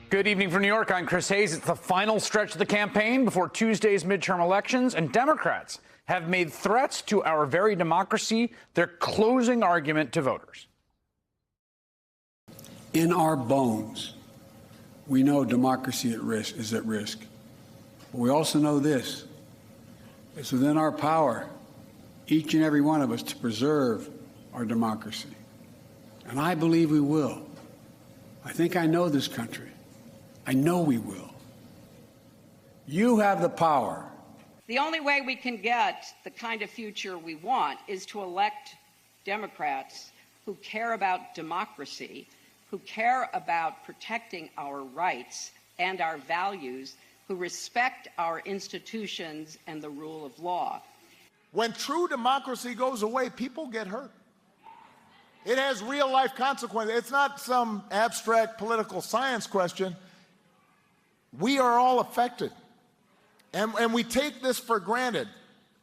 Good evening from New York. I'm Chris Hayes. It's the final stretch of the campaign before Tuesday's midterm elections, and Democrats have made threats to our very democracy their closing argument to voters. In our bones, we know democracy is at risk. But we also know this. It's within our power, each and every one of us, to preserve our democracy. And I believe we will. I think I know this country. I know we will. You have the power. The only way we can get the kind of future we want is to elect Democrats who care about democracy, who care about protecting our rights and our values, who respect our institutions and the rule of law. When true democracy goes away, people get hurt. It has real-life consequences. It's not some abstract political science question. We are all affected. And we take this for granted,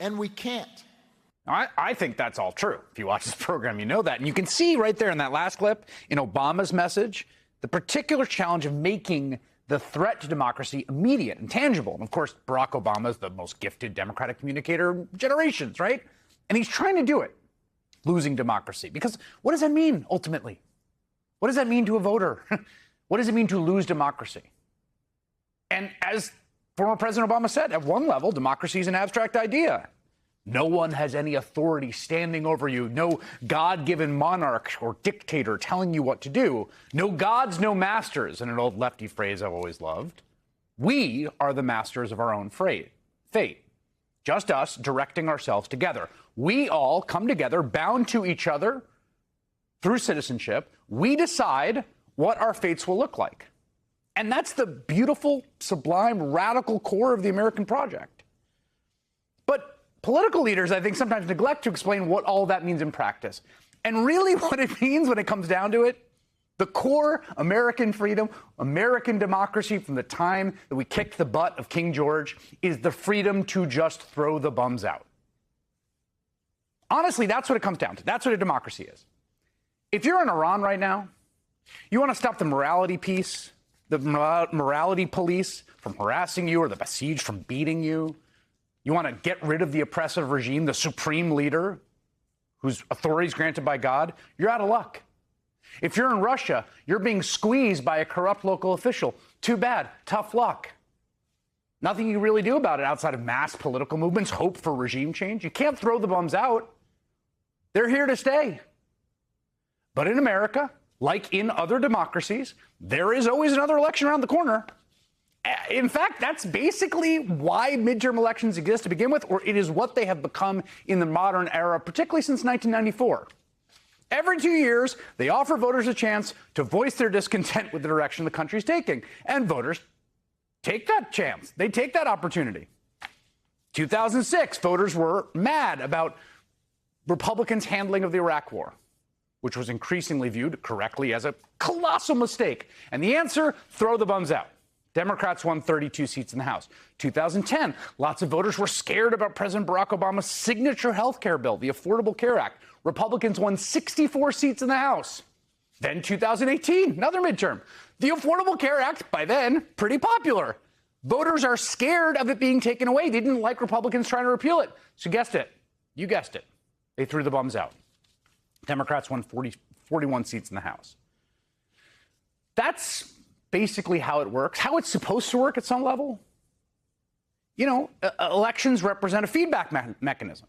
and we can't. I think that's all true. If you watch this program, you know that. And you can see right there in that last clip, in Obama's message, the particular challenge of making the threat to democracy immediate and tangible. And of course, Barack Obama is the most gifted Democratic communicator of generations, right? And he's trying to do it, losing democracy. Because what does that mean, ultimately? What does that mean to a voter? What does it mean to lose democracy? And as former President Obama said, at one level, democracy is an abstract idea. No one has any authority standing over you. No God-given monarch or dictator telling you what to do. No gods, no masters, in an old lefty phrase I've always loved. We are the masters of our own fate. Just us directing ourselves together. We all come together, bound to each other through citizenship. We decide what our fates will look like. And that's the beautiful, sublime, radical core of the American project. But political leaders, I think, sometimes neglect to explain what all that means in practice. And really what it means when it comes down to it, the core American freedom, American democracy from the time that we kicked the butt of King George is the freedom to just throw the bums out. Honestly, that's what it comes down to. That's what a democracy is. If you're in Iran right now, you want to stop the morality piece, the morality police from harassing you or the besieged from beating you. You want to get rid of the oppressive regime, the supreme leader whose authority is granted by God. You're out of luck. If you're in Russia, you're being squeezed by a corrupt local official. Too bad. Tough luck. Nothing you really do about it outside of mass political movements, hope for regime change. You can't throw the bums out. They're here to stay. But in America, like in other democracies, there is always another election around the corner. In fact, that's basically why midterm elections exist to begin with, or it is what they have become in the modern era, particularly since 1994. Every 2 years, they offer voters a chance to voice their discontent with the direction the country's taking. And voters take that chance. They take that opportunity. 2006, voters were mad about Republicans' handling of the Iraq War, which was increasingly viewed correctly as a colossal mistake. And the answer, throw the bums out. Democrats won 32 seats in the House. 2010, lots of voters were scared about President Barack Obama's signature health care bill, the Affordable Care Act. Republicans won 64 seats in the House. Then 2018, another midterm. The Affordable Care Act, by then, pretty popular. Voters are scared of it being taken away. They didn't like Republicans trying to repeal it. So guessed it. You guessed it. They threw the bums out. Democrats won 41 seats in the House. That's basically how it works, how it's supposed to work at some level. You know, elections represent a feedback mechanism,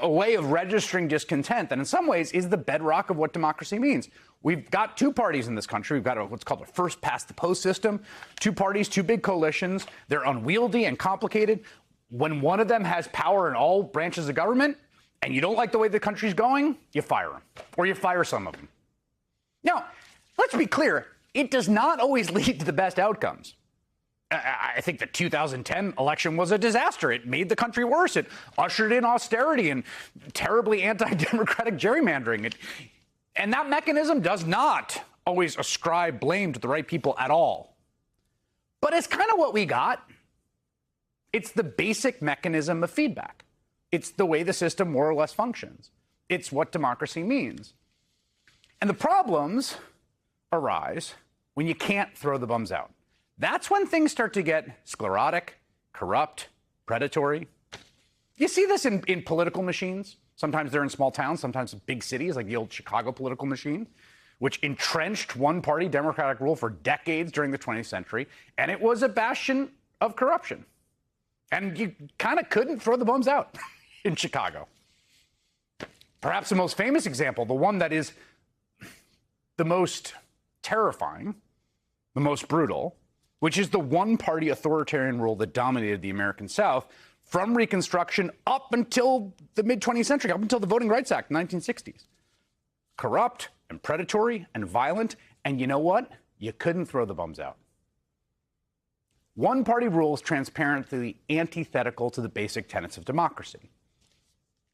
a way of registering discontent that in some ways is the bedrock of what democracy means. We've got two parties in this country. We've got what's called a first past the post system. Two parties, two big coalitions. They're unwieldy and complicated. When one of them has power in all branches of government and you don't like the way the country's going, you fire them or you fire some of them. Now, let's be clear. It does not always lead to the best outcomes. I think the 2010 election was a disaster. It made the country worse. It ushered in austerity and terribly anti-democratic gerrymandering. And that mechanism does not always ascribe blame to the right people at all. But it's kind of what we got. It's the basic mechanism of feedback. It's the way the system more or less functions. It's what democracy means. And the problems arise when you can't throw the bums out. That's when things start to get sclerotic, corrupt, predatory. You see this in political machines. Sometimes they're in small towns, sometimes in big cities, like the old Chicago political machine, which entrenched one-party Democratic rule for decades during the 20th century, and it was a bastion of corruption. And you kind of couldn't throw the bums out in Chicago. Perhaps the most famous example, the one that is the most terrifying, the most brutal, which is the one-party authoritarian rule that dominated the American South from Reconstruction up until the mid-20th century, up until the Voting Rights Act in the 1960s. Corrupt and predatory and violent, and you know what? You couldn't throw the bums out. One-party rule is transparently antithetical to the basic tenets of democracy,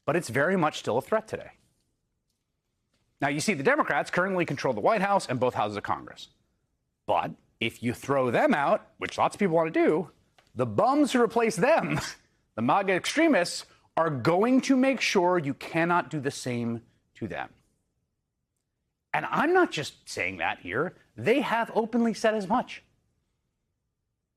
but it's very much still a threat today. Now, you see, the Democrats currently control the White House and both houses of Congress. But if you throw them out, which lots of people want to do, the bums who replace them, the MAGA extremists, are going to make sure you cannot do the same to them. And I'm not just saying that here. They have openly said as much.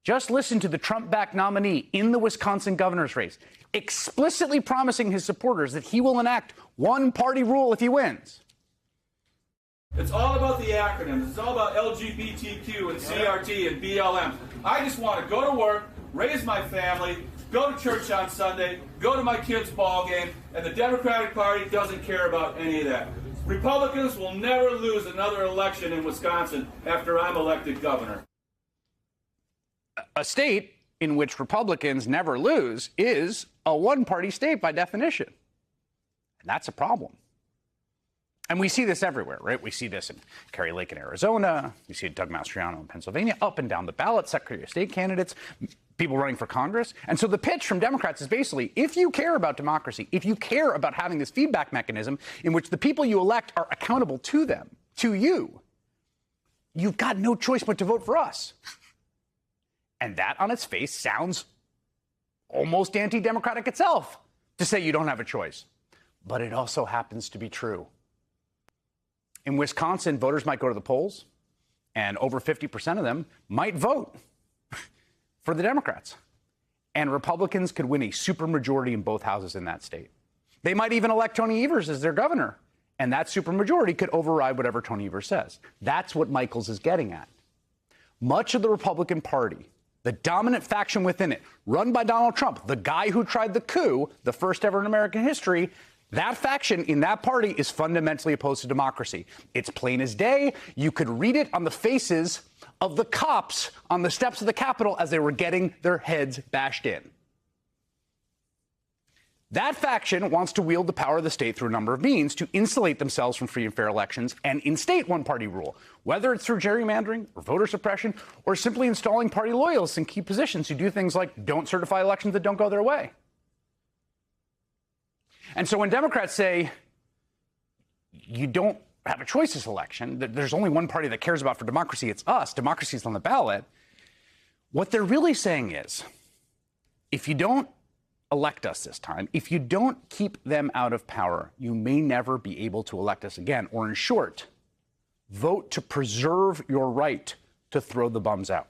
Just listen to the Trump-backed nominee in the Wisconsin governor's race, explicitly promising his supporters that he will enact one-party rule if he wins. It's all about the acronyms. It's all about LGBTQ and CRT and BLM. I just want to go to work, raise my family, go to church on Sunday, go to my kid's ball game, and the Democratic Party doesn't care about any of that. Republicans will never lose another election in Wisconsin after I'm elected governor. A state in which Republicans never lose is a one-party state by definition. And that's a problem. And we see this everywhere, right? We see this in Kari Lake in Arizona. We see Doug Mastriano in Pennsylvania, up and down the ballot, Secretary of State candidates, people running for Congress. And so the pitch from Democrats is basically, if you care about democracy, if you care about having this feedback mechanism in which the people you elect are accountable to them, to you, you've got no choice but to vote for us. And that on its face sounds almost anti-democratic itself to say you don't have a choice. But it also happens to be true. In Wisconsin, voters might go to the polls, and over 50% of them might vote for the Democrats. And Republicans could win a supermajority in both houses in that state. They might even elect Tony Evers as their governor, and that supermajority could override whatever Tony Evers says. That's what Michaels is getting at. Much of the Republican Party, the dominant faction within it, run by Donald Trump, the guy who tried the coup, the first ever in American history, that faction in that party is fundamentally opposed to democracy. It's plain as day. You could read it on the faces of the cops on the steps of the Capitol as they were getting their heads bashed in. That faction wants to wield the power of the state through a number of means to insulate themselves from free and fair elections and instate one-party rule, whether it's through gerrymandering or voter suppression or simply installing party loyalists in key positions who do things like don't certify elections that don't go their way. And so when Democrats say you don't have a choice this election, that there's only one party that cares about for democracy, it's us, democracy's on the ballot, what they're really saying is, if you don't elect us this time, if you don't keep them out of power, you may never be able to elect us again. Or in short, vote to preserve your right to throw the bums out.